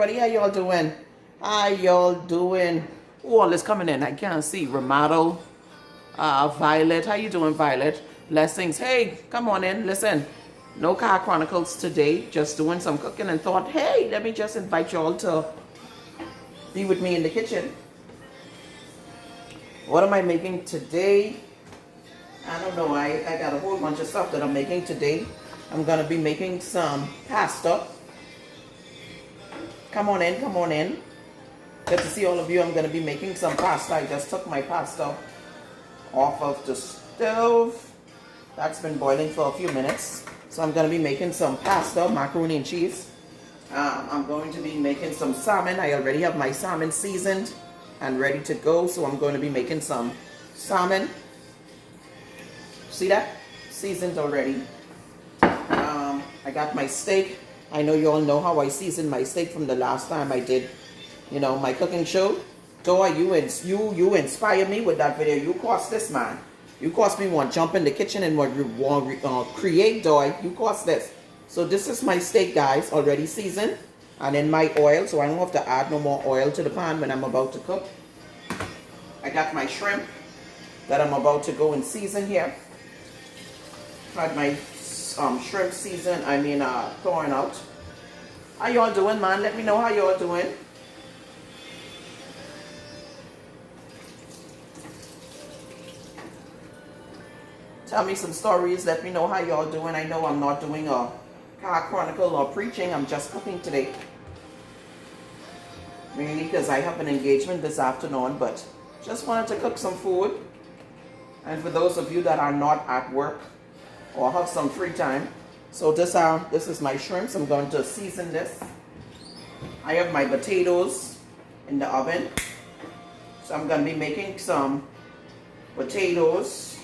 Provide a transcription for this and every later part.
everybody. How y'all doing? How y'all doing? Who all is coming in? I can't see. Ramato, Violet. How you doing, Violet? Blessings. Hey, come on in. Listen, no car chronicles today. Just doing some cooking and thought, hey, let me just invite y'all to be with me in the kitchen. What am I making today? I don't know. I got a whole bunch of stuff that I'm making today. I'm going to be making some pasta. Come on in, come on in. Good to see all of you. I'm going to be making some pasta. I just took my pasta off of the stove. That's been boiling for a few minutes. So I'm going to be making some pasta, macaroni and cheese. I'm going to be making some salmon. I already have my salmon seasoned and ready to go. So I'm going to be making some salmon. See that? Seasoned already. I got my steak. I know you all know how I seasoned my steak from the last time I did, my cooking show. Doy, you inspire me with that video. You cost this, man. You cost me one jump in the kitchen and want create, Doy. You cost this. So this is my steak, guys, already seasoned and in my oil. So I don't have to add no more oil to the pan when I'm about to cook. I got my shrimp that I'm about to go and season here. Had my shrimp season, thawing out. How y'all doing, man? Let me know how y'all doing. Tell me some stories. Let me know how y'all doing. I know I'm not doing a car chronicle or preaching. I'm just cooking today. Mainly because I have an engagement this afternoon, but just wanted to cook some food. And for those of you that are not at work or have some free time, so this is my shrimps. I'm going to season this. I have my potatoes in the oven. So I'm going to be making some potatoes.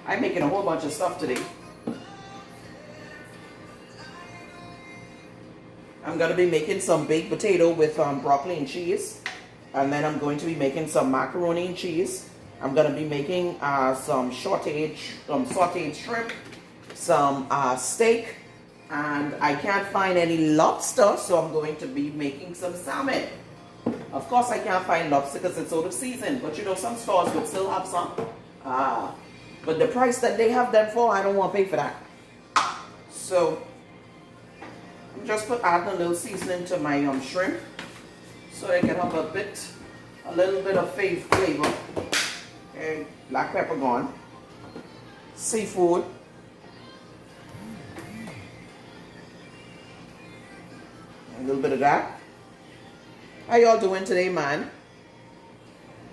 I'm making a whole bunch of stuff today. I'm going to be making some baked potato with broccoli and cheese. And then I'm going to be making some macaroni and cheese. I'm going to be making some sauteed shrimp, some steak, and I can't find any lobster, so I'm going to be making some salmon. Of course, I can't find lobster because it's out of season, but some stores would still have some. But the price that they have them for, I don't want to pay for that. So I'm just adding a little seasoning to my shrimp so I can have a little bit of flavor. Okay, black pepper gone. Seafood. A little bit of that. How y'all doing today, man?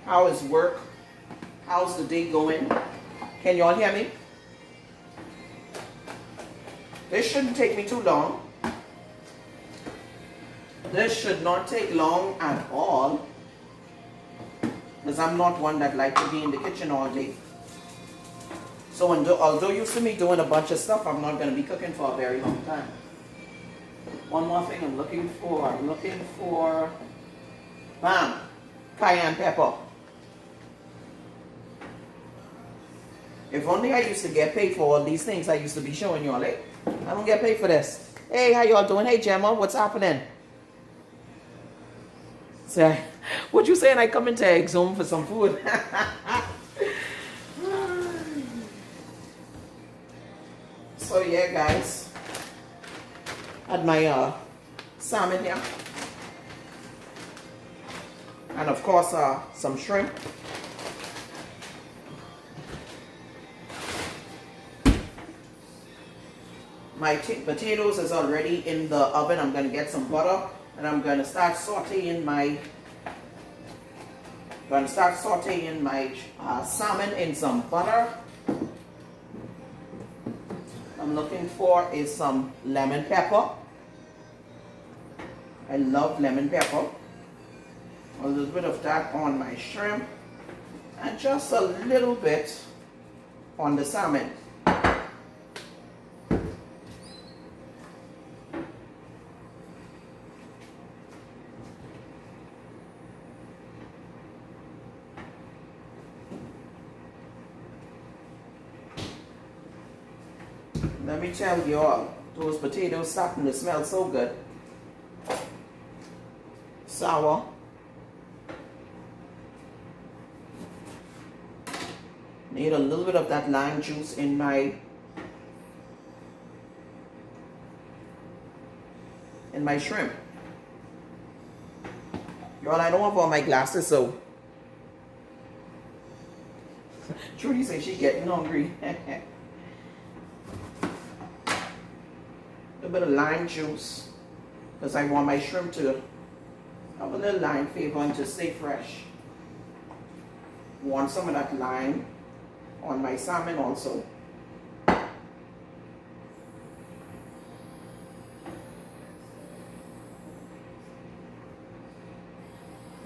How is work? How's the day going? Can y'all hear me? This shouldn't take me too long. This should not take long at all, because I'm not one that likes to be in the kitchen all day. So although you see me doing a bunch of stuff, I'm not going to be cooking for a very long time. One more thing I'm looking for, bam, cayenne pepper. If only I used to get paid for all these things I used to be showing y'all, eh? I don't get paid for this. Hey, how y'all doing? Hey, Gemma, what's happening? So, what you saying? I come into Exome for some food. So yeah, guys, had my salmon here, and of course some shrimp. My potatoes is already in the oven. I'm going to get some butter. And I'm going to start sauteing my salmon in some butter. I'm looking for is some lemon pepper. I love lemon pepper. A little bit of that on my shrimp, and just a little bit on the salmon. Let me tell you all, those potatoes starting to smell so good. sour. Need a little bit of that lime juice in my shrimp. Y'all, I don't have all my glasses, so Trudy says she getting hungry. A bit of lime juice, because I want my shrimp to have a little lime flavor and to stay fresh. Want some of that lime on my salmon also.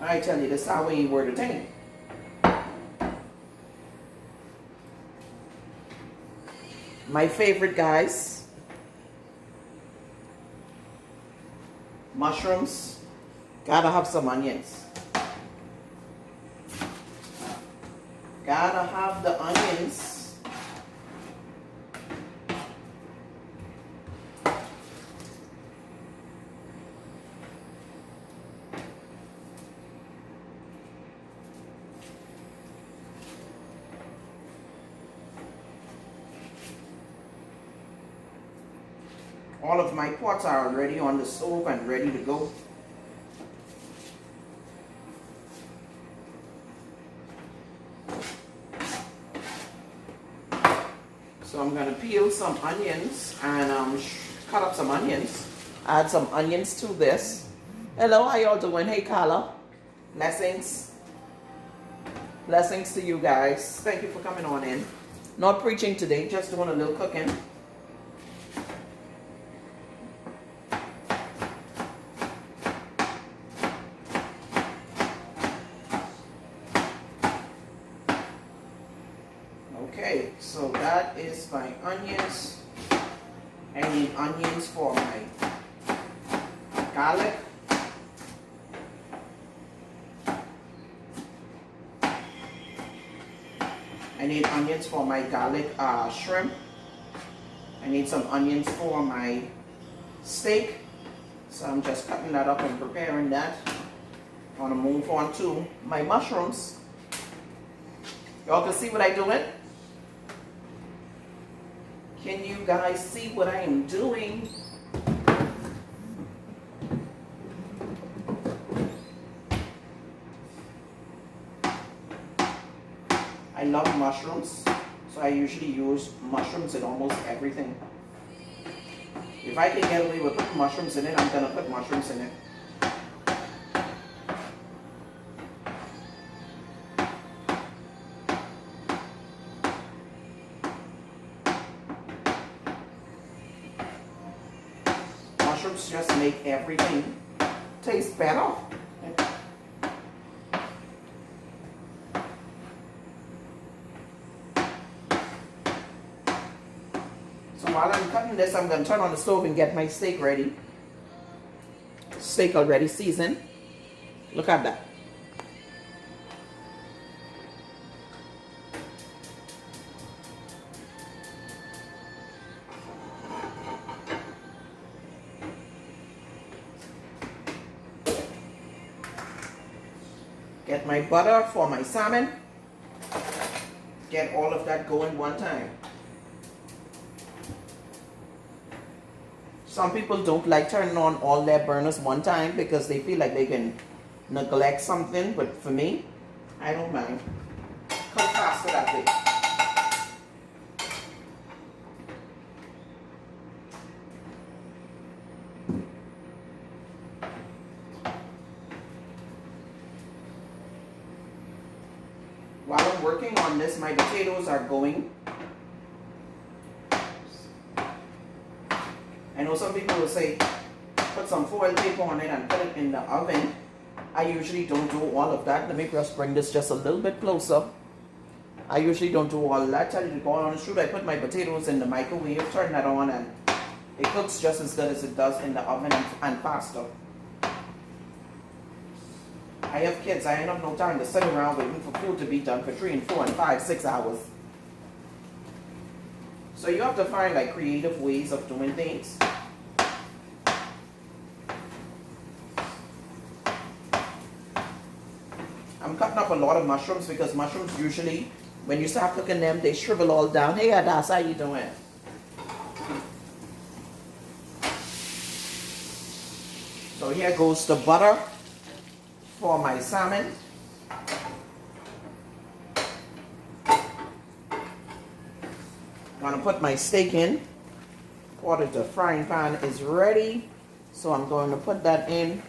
I tell you, the sour ain't worth a thing. My favorite, guys, mushrooms. Gotta have some onions. Gotta have the onions. All of my pots are already on the stove and ready to go. So I'm going to peel some onions and cut up some onions. Add some onions to this. Hello, how y'all doing? Hey, Carla. Blessings. Blessings to you guys. Thank you for coming on in. Not preaching today, just doing a little cooking. Okay, so that is my onions. I need onions for my garlic. I need onions for my garlic shrimp. I need some onions for my steak. So I'm just cutting that up and preparing that. I want to move on to my mushrooms. Y'all can see what I'm doing? Can you guys see what I am doing? I love mushrooms, so I usually use mushrooms in almost everything. If I can get away with putting mushrooms in it, I'm gonna put mushrooms in it. Mushrooms just make everything taste better. So while I'm cutting this, I'm going to turn on the stove and get my steak ready. Steak already seasoned. Look at that. Get my butter for my salmon. Get all of that going one time. Some people don't like turning on all their burners one time because they feel like they can neglect something, but for me, I don't mind. Come faster that way. While I'm working on this, my potatoes are going. I know some people will say, put some foil paper on it and put it in the oven. I usually don't do all of that. Let me just bring this just a little bit closer. I usually don't do all that. Tell you to go on the truth, I put my potatoes in the microwave, turn that on, and it cooks just as good as it does in the oven and faster. I have kids. I ain't have no time to sit around waiting for food to be done for 3 and 4 and 5, 6 hours. So you have to find like creative ways of doing things. cutting up a lot of mushrooms because mushrooms usually, when you start cooking them, they shrivel all down. Hey, Adas, how you doing? So here goes the butter for my salmon. I'm going to put my steak in. The frying pan is ready, so I'm going to put that in.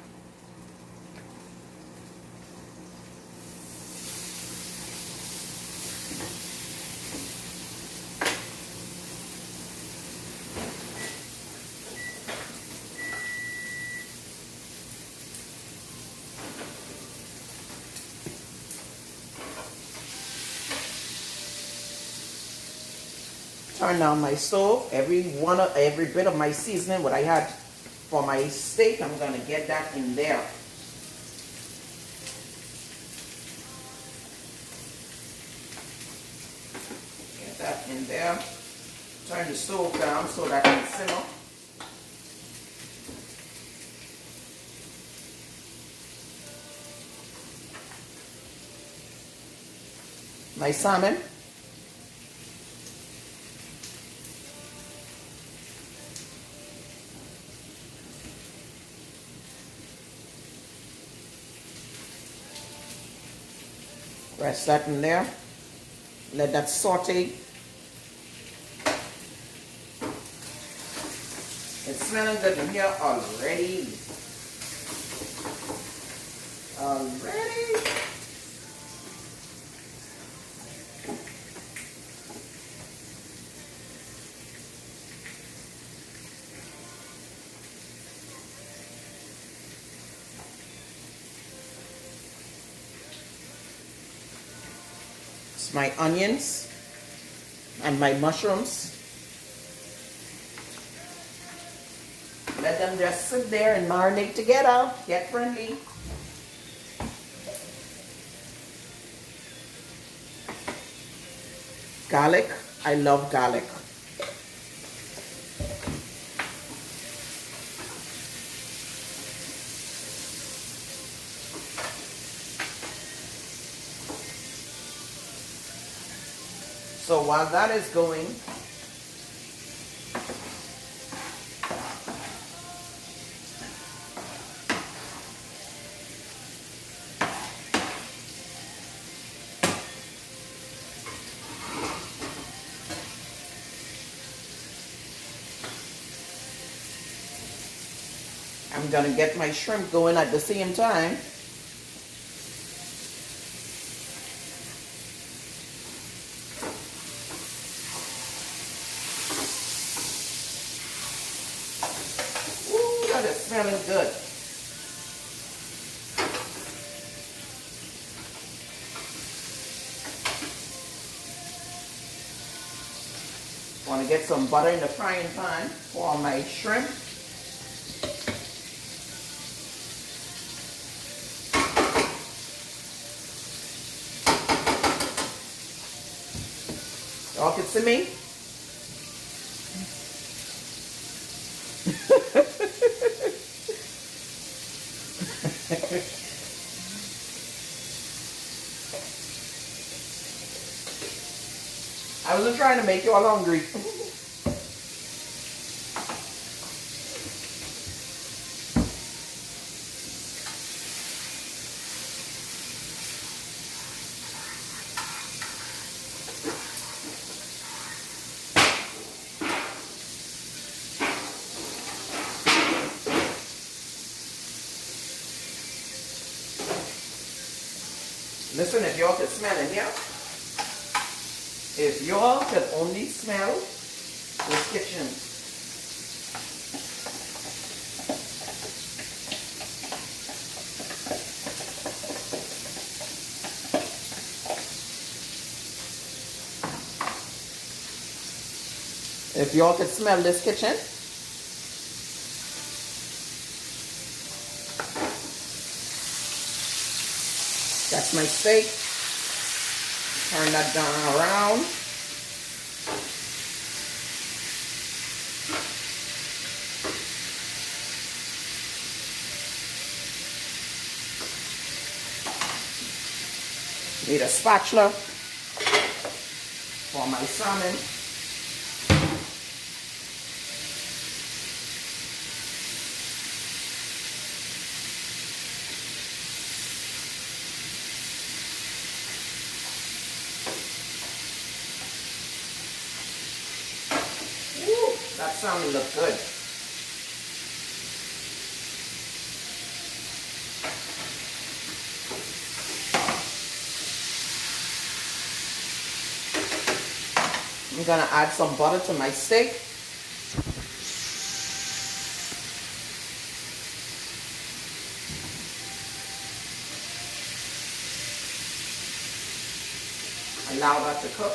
Turn down my stove. Every bit of my seasoning, what I had for my steak, I'm gonna get that in there. Get that in there. Turn the stove down so that it can simmer. My salmon. Press that in there. Let that saute. It's smelling good in here already. My onions and my mushrooms. Let them just sit there and marinate together. Get friendly. Garlic. I love garlic. So while that is going, I'm going to get my shrimp going at the same time. Smelling good. Want to get some butter in the frying pan for my shrimp. Y'all can see me? I wasn't trying to make you all hungry. Listen, if y'all can smell it here. If y'all could only smell this kitchen. If y'all could smell this kitchen. That's my steak. Turn that down around. Need a spatula for my salmon. Woo, that salmon looks good. I'm gonna add some butter to my steak. Allow that to cook.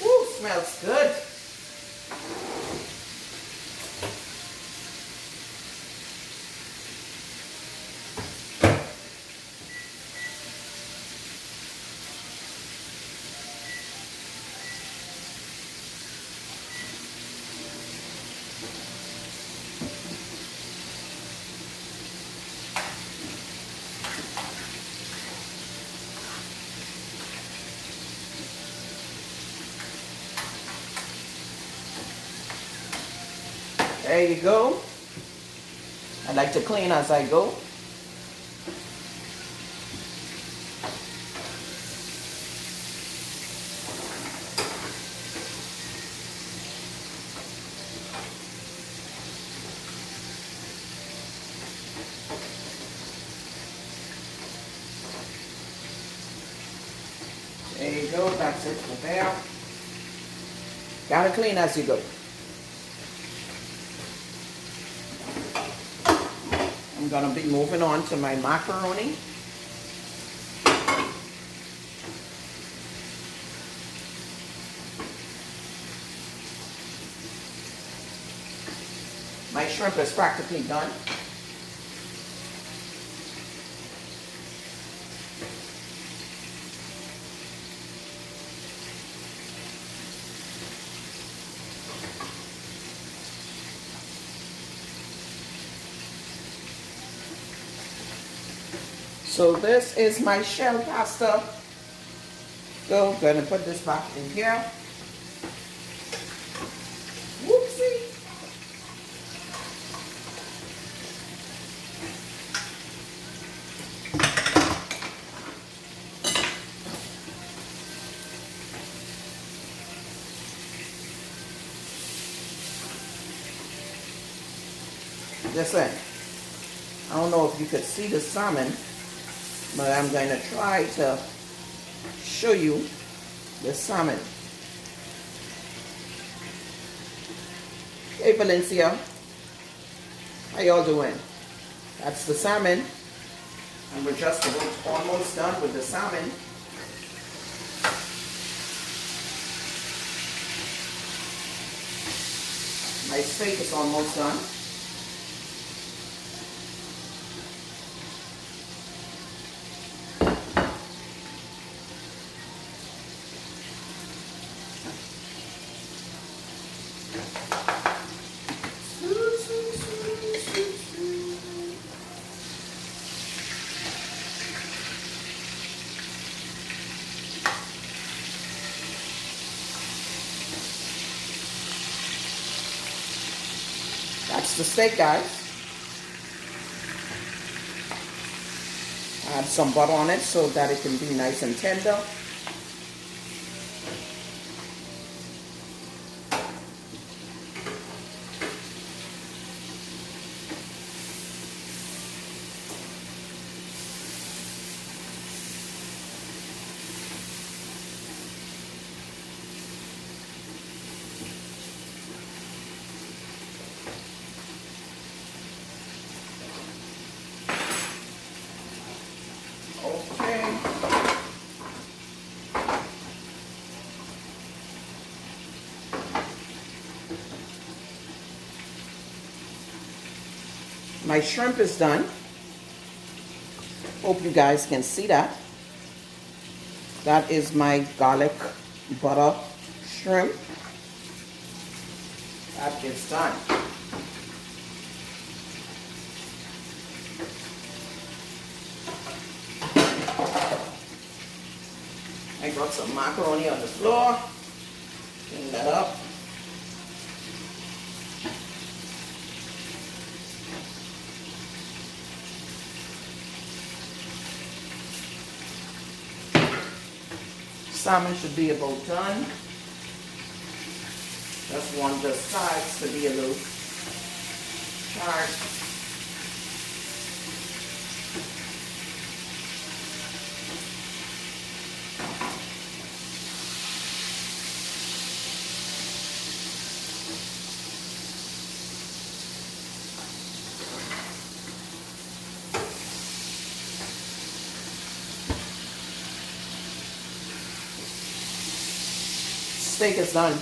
Ooh, smells good. There you go. I like to clean as I go. There you go, that's it for there. Gotta clean as you go. I'm gonna be moving on to my macaroni. My shrimp is practically done. So this is my shell pasta. So I'm gonna put this back in here. Whoopsie. Listen, I don't know if you could see the salmon, but I'm going to try to show you the salmon. Hey Valencia, how y'all doing? That's the salmon, and we're just about almost done with the salmon. My steak is almost done. That's the steak, guys. Add some butter on it so that it can be nice and tender. Okay. My shrimp is done. Hope you guys can see that. That is my garlic butter shrimp. That is done. I got some macaroni on the floor. Clean that up. Salmon should be about done. Just want the sides to be a little charred. Steak is done.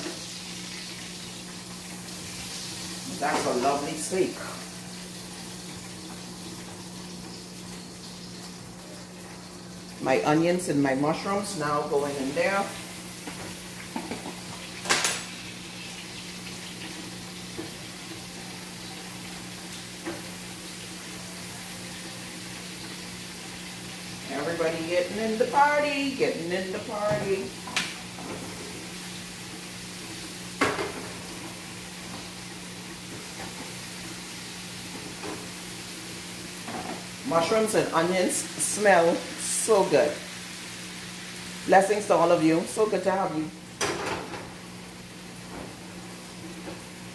That's a lovely steak. My onions and my mushrooms now going in there. Everybody getting in the party, getting in the party. Mushrooms and onions smell so good. Blessings to all of you. So good to have you.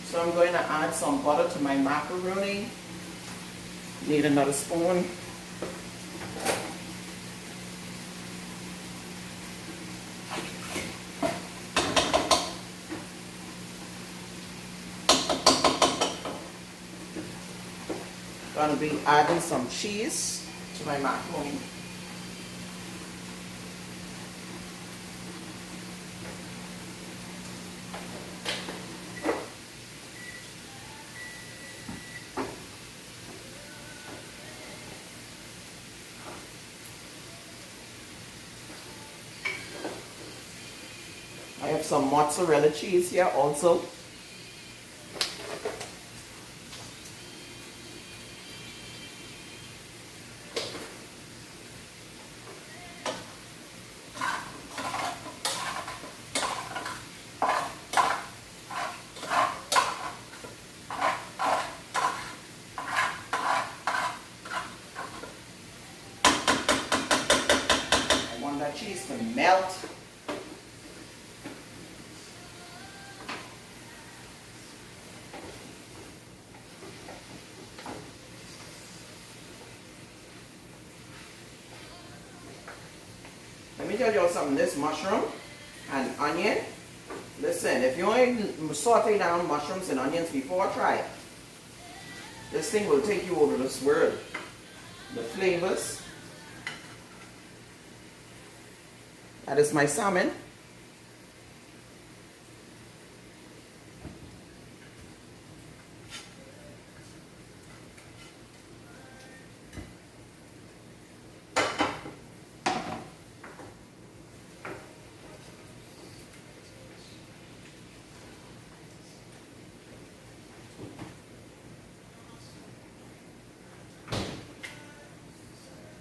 So I'm going to add some butter to my macaroni. Need another spoon. Gonna be adding some cheese to my macaroni. I have some mozzarella cheese here also. Cheese to melt. Let me tell you all something. This mushroom and onion, listen, if you ain't saute down mushrooms and onions before, try it. This thing will take you over this world. The flavors. That is my salmon.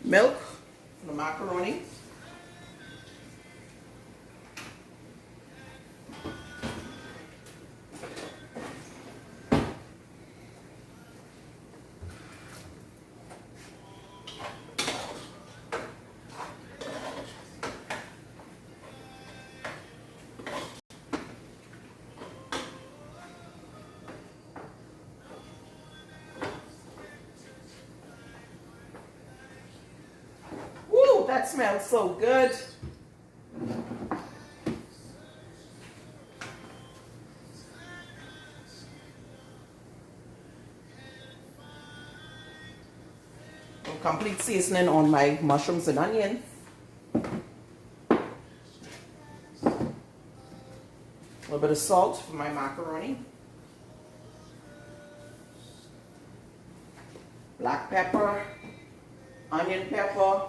Milk for the macaroni. That smells so good. Complete seasoning on my mushrooms and onion. A little bit of salt for my macaroni. black pepper, onion pepper,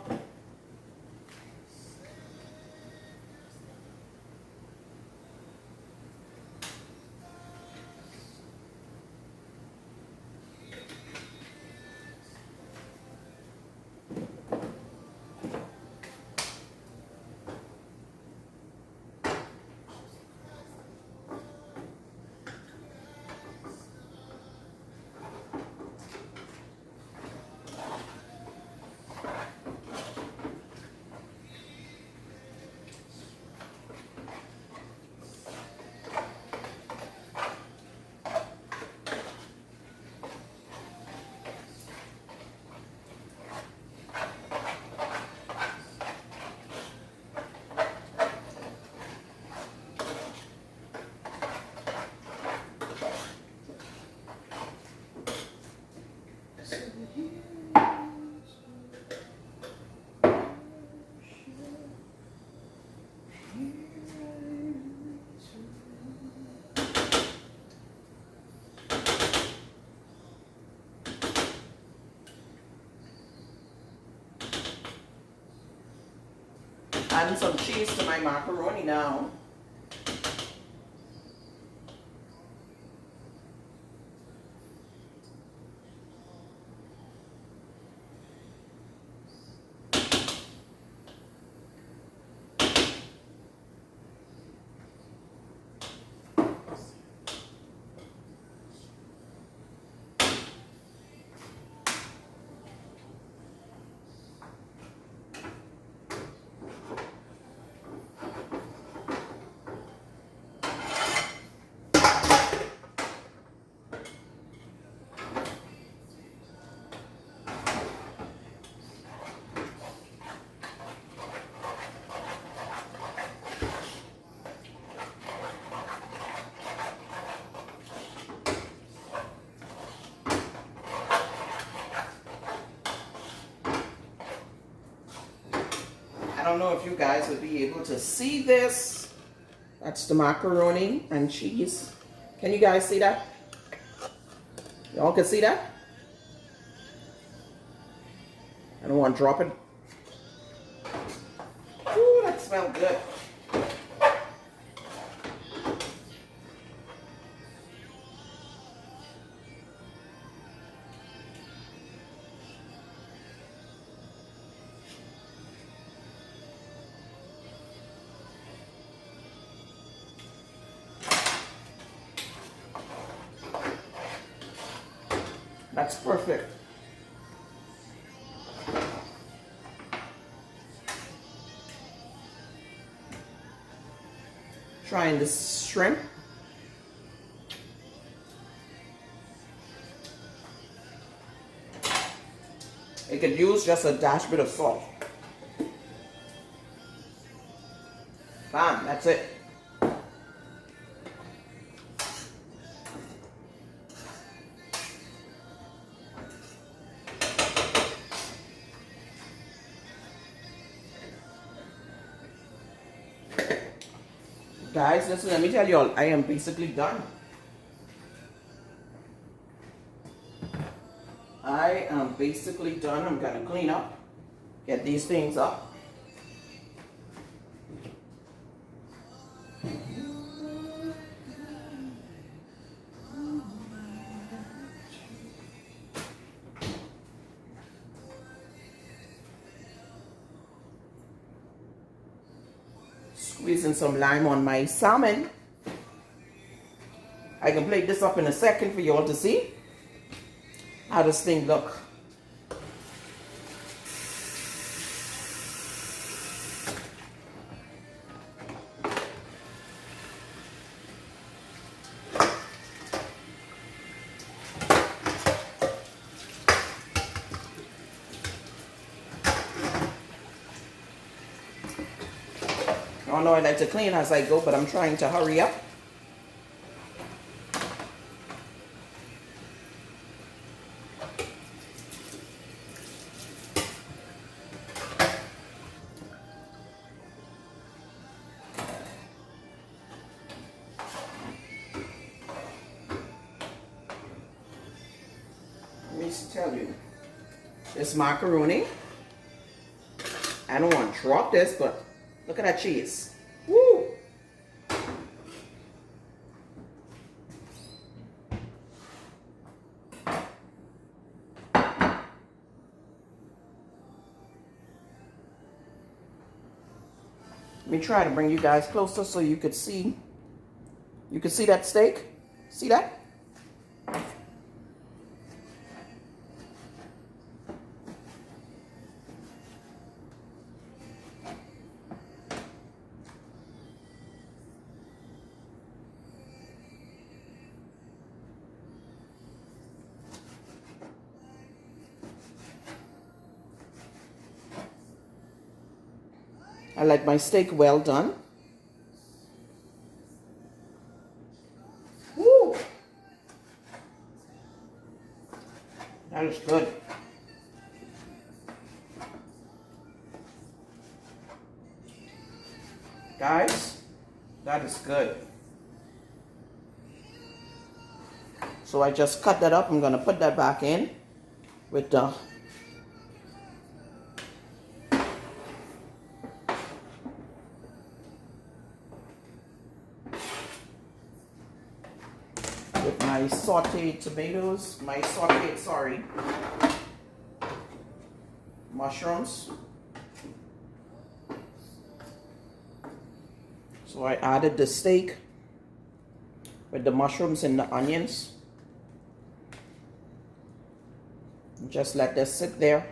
adding some cheese to my macaroni now. I don't know if you guys would be able to see this. That's the macaroni and cheese. Can you guys see that? Y'all can see that? I don't want to drop it. Ooh, that smells good. That's perfect. Trying this shrimp. It could use just a dash bit of salt. Bam, that's it. Guys, listen, let me tell you all, I am basically done. I am basically done. I'm going to clean up, get these things up. Squeezing some lime on my salmon. I can plate this up in a second for you all to see how this thing look. I know I like to clean as I go, but I'm trying to hurry up. Let me tell you, this macaroni. I don't want to drop this, but look at that cheese. Woo! Let me try to bring you guys closer so you could see. You can see that steak? See that? I like my steak well done. Woo! That is good. Guys, that is good. So I just cut that up. I'm going to put that back in with the my sauteed tomatoes, my sauteed, mushrooms. So I added the steak with the mushrooms and the onions. And just let this sit there.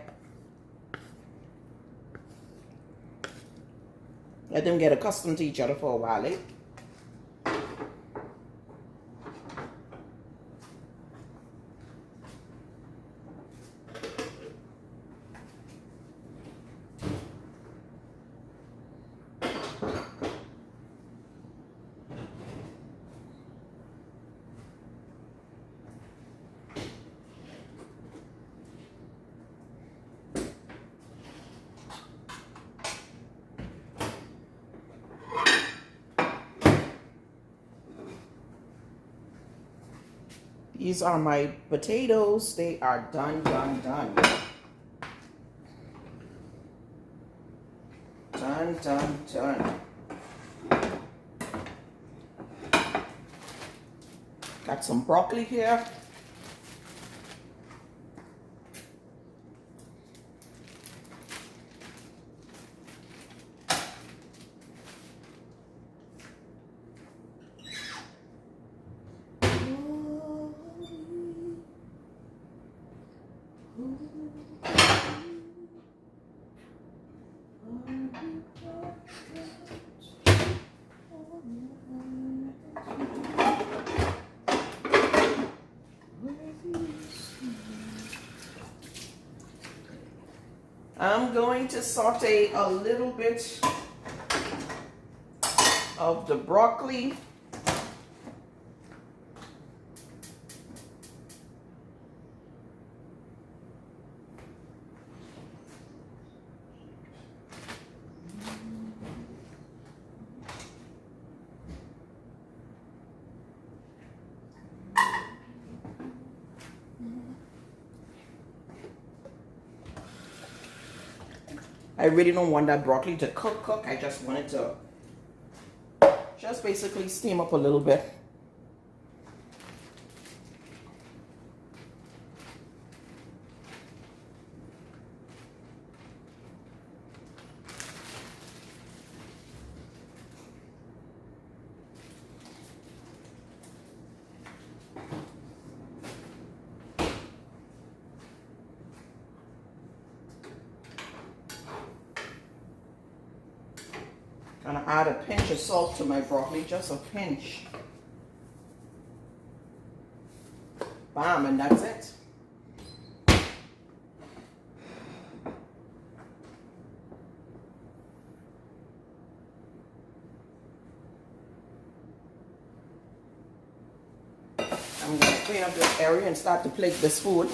Let them get accustomed to each other for a while, eh? These are my potatoes. They are done. Done. Got some broccoli here. I'm going to saute a little bit of the broccoli. I really don't want that broccoli to cook. I just want it to just basically steam up a little bit. Gonna add a pinch of salt to my broccoli, just a pinch. Bam, and that's it. I'm gonna clean up this area and start to plate this food.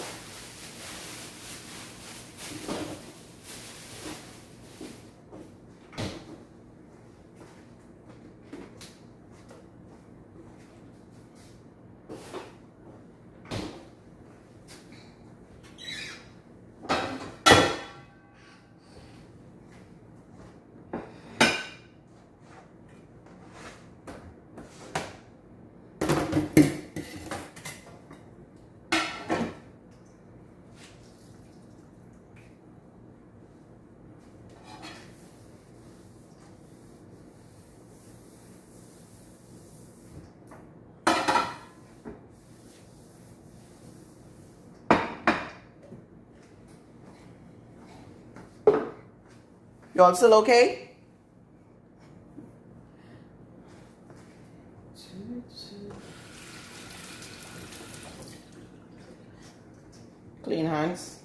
You all still okay? Clean hands.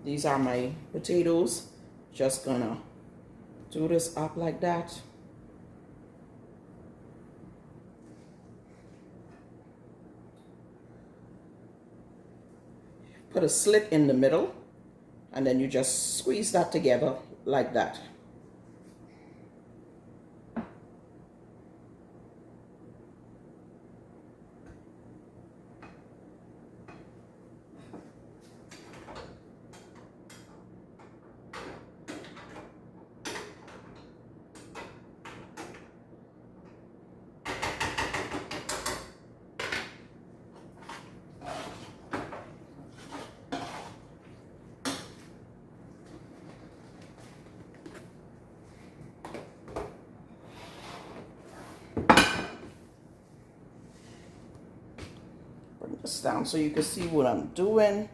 These are my potatoes. Just gonna do this up like that. Put a slit in the middle, and then you just squeeze that together like that. Bring this down so you can see what I'm doing.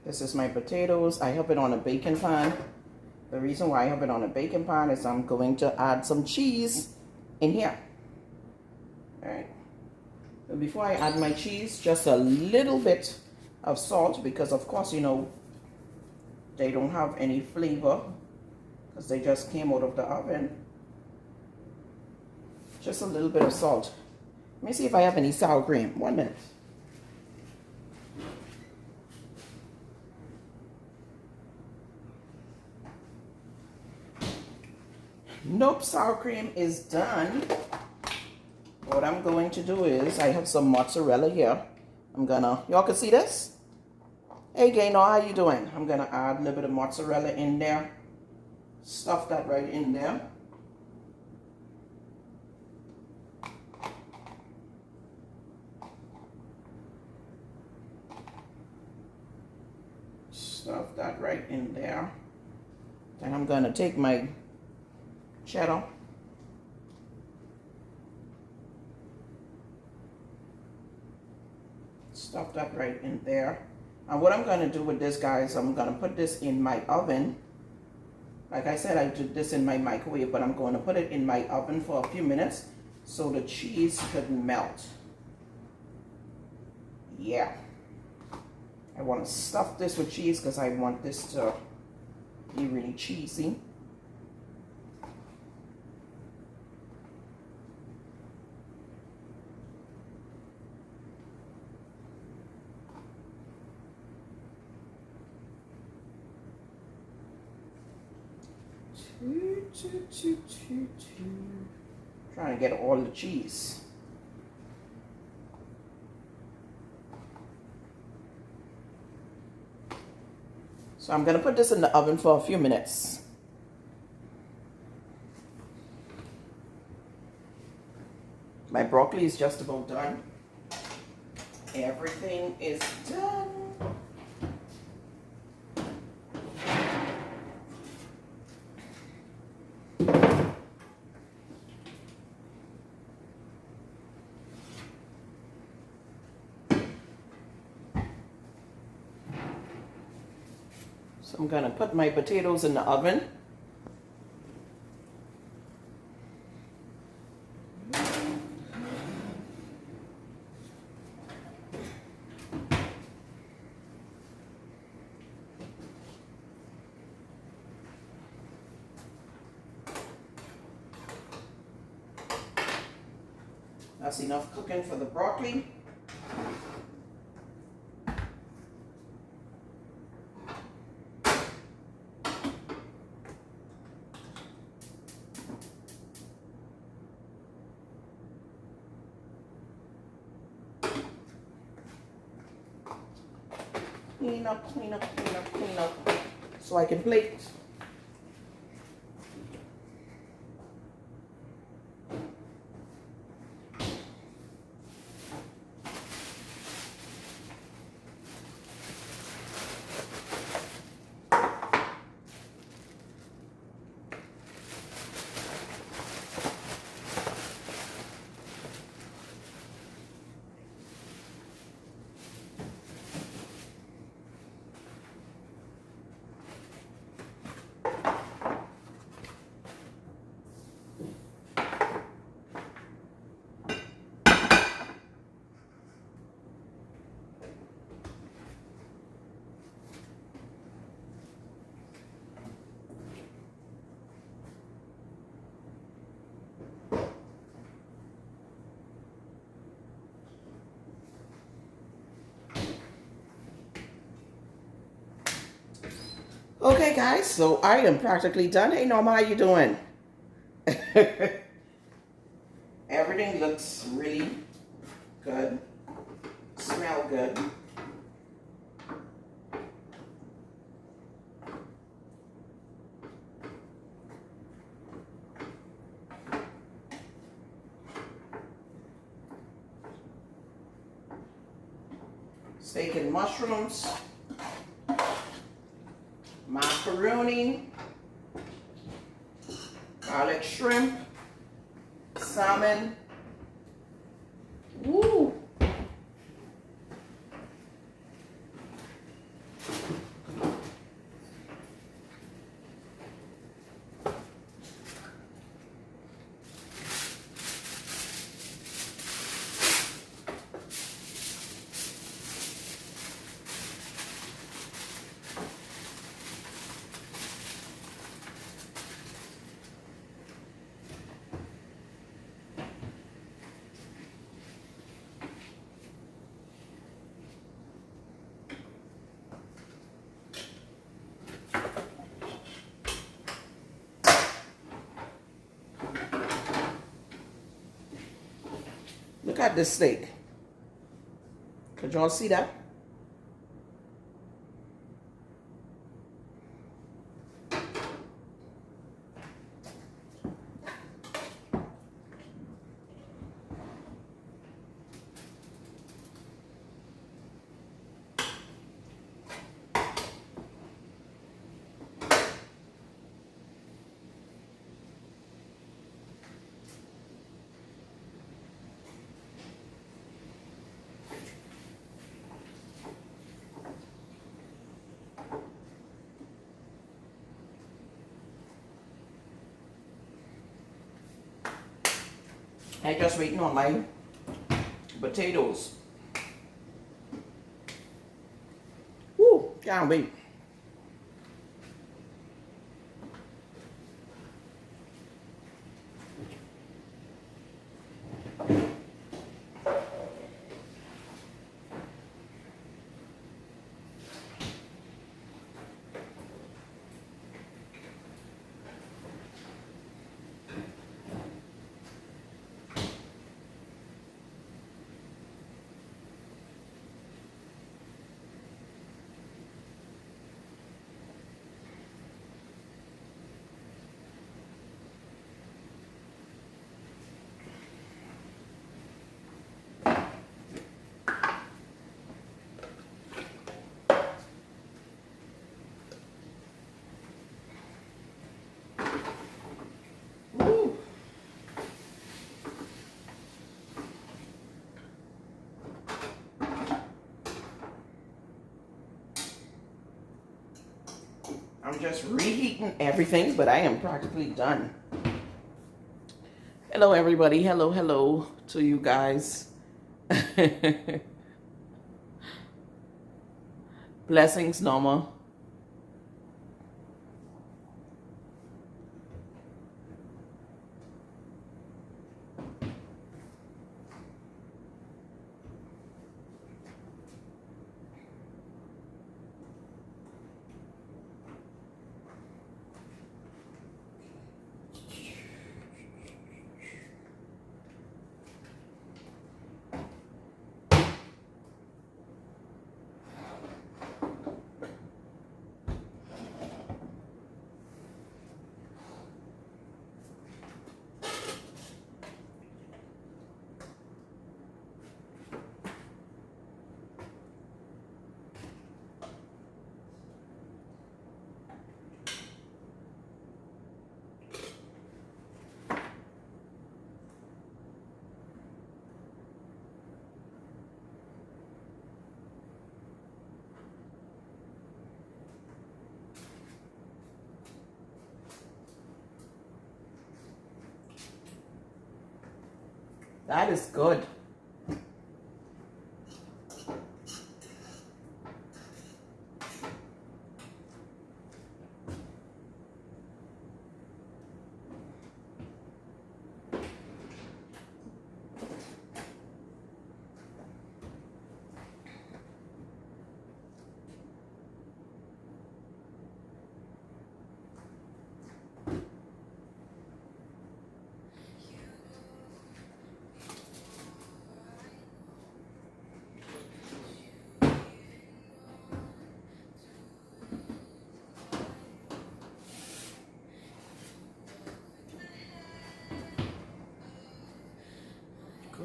This is my potatoes. I have it on a baking pan. The reason why I have it on a baking pan is I'm going to add some cheese in here. All right. So before I add my cheese, just a little bit of salt, because of course, you know, they don't have any flavor because they just came out of the oven. Just a little bit of salt. Let me see if I have any sour cream. 1 minute. Nope, sour cream is done. What I'm going to do is, I have some mozzarella here. Y'all can see this? Hey Gaynor, how you doing? I'm gonna add a little bit of mozzarella in there. Stuff that right in there. Stuff that right in there. Then I'm gonna take my cheddar. Stuff that right in there. And what I'm going to do with this, guys, I'm going to put this in my oven. Like I said, I did this in my microwave, but I'm going to put it in my oven for a few minutes so the cheese could melt. Yeah. I want to stuff this with cheese because I want this to be really cheesy. Trying to get all the cheese. So I'm going to put this in the oven for a few minutes. My broccoli is just about done. Everything is done. So I'm going to put my potatoes in the oven. That's enough cooking for the broccoli. Clean up, clean up, clean up, clean up, so I can plate. Okay, guys, so I am practically done. Hey, Norma, how you doing? Everything looks really good. Smell good. Steak and mushrooms. Macaroni. Garlic shrimp. Salmon. Woo! Look at this steak. Could y'all see that? I just waiting on my potatoes. Woo, can't wait. Woo. I'm just reheating everything, but I am practically done. Hello, everybody. Hello, hello to you guys. Blessings, Norma. That is good.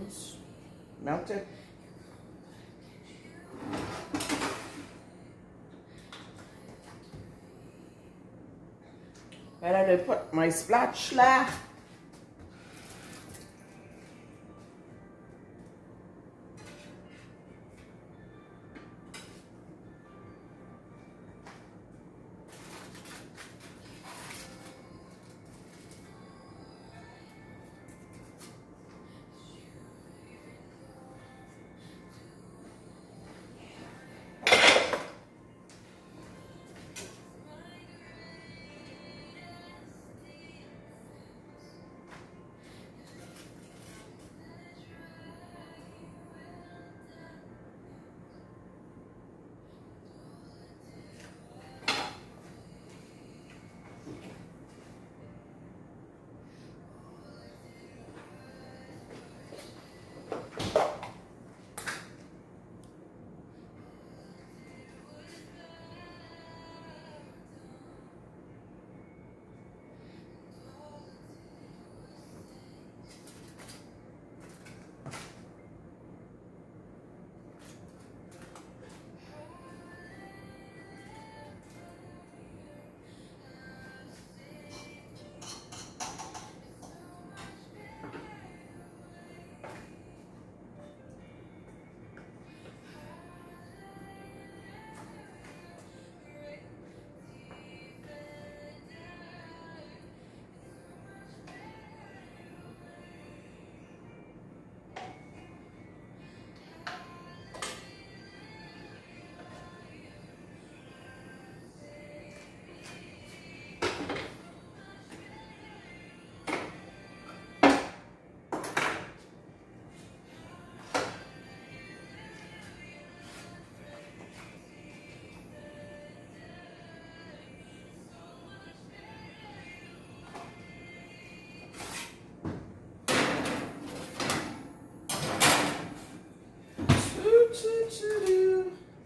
mushrooms melted. And I put my spatula.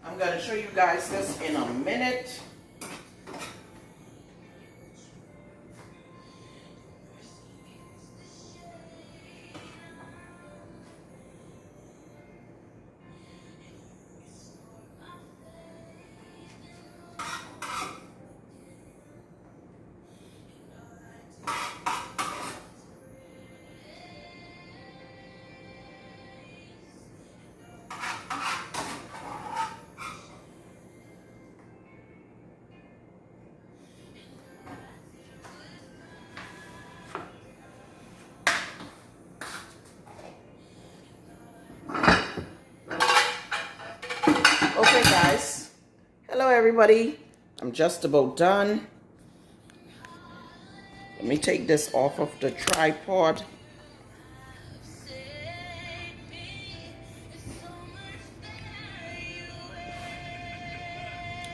I'm going to show you guys this in a minute. Okay guys, hello everybody, I'm just about done. Let me take this off of the tripod.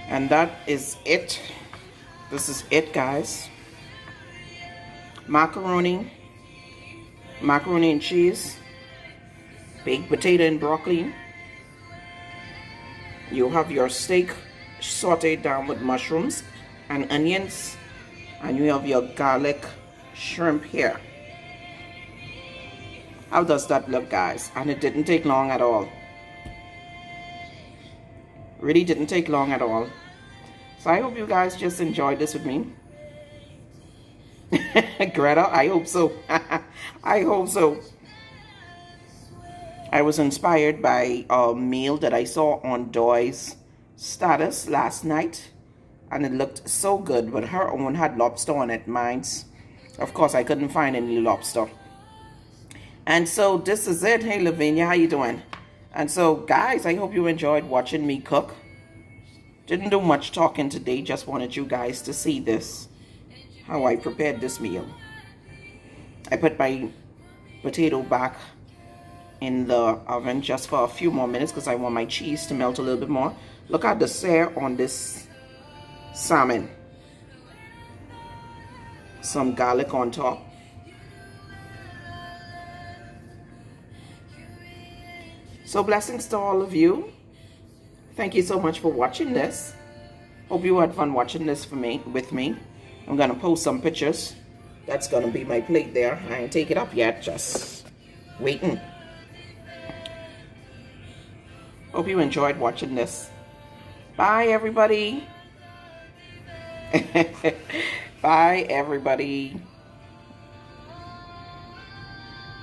And that is it. This is it guys. Macaroni and cheese, baked potato and broccoli. You have your steak sauteed down with mushrooms and onions, and you have your garlic shrimp here. How does that look guys? And it didn't take long at all. Really didn't take long at all. So I hope you guys just enjoyed this with me. Greta, I hope so. I hope so. I was inspired by a meal that I saw on Doy's status last night, and it looked so good, but her own had lobster on it. Mine's, of course, I couldn't find any lobster. And so this is it. Hey Lavinia, how you doing? And so guys, I hope you enjoyed watching me cook. Didn't do much talking today, just wanted you guys to see this, how I prepared this meal. I put my potato back in the oven just for a few more minutes because I want my cheese to melt a little bit more. Look at the sear on this salmon. Some garlic on top. So blessings to all of you. Thank you so much for watching this. Hope you had fun watching this with me. I'm gonna post some pictures. That's gonna be my plate there. I ain't take it up yet, just waiting. Hope you enjoyed watching this. Bye, everybody. Bye, everybody.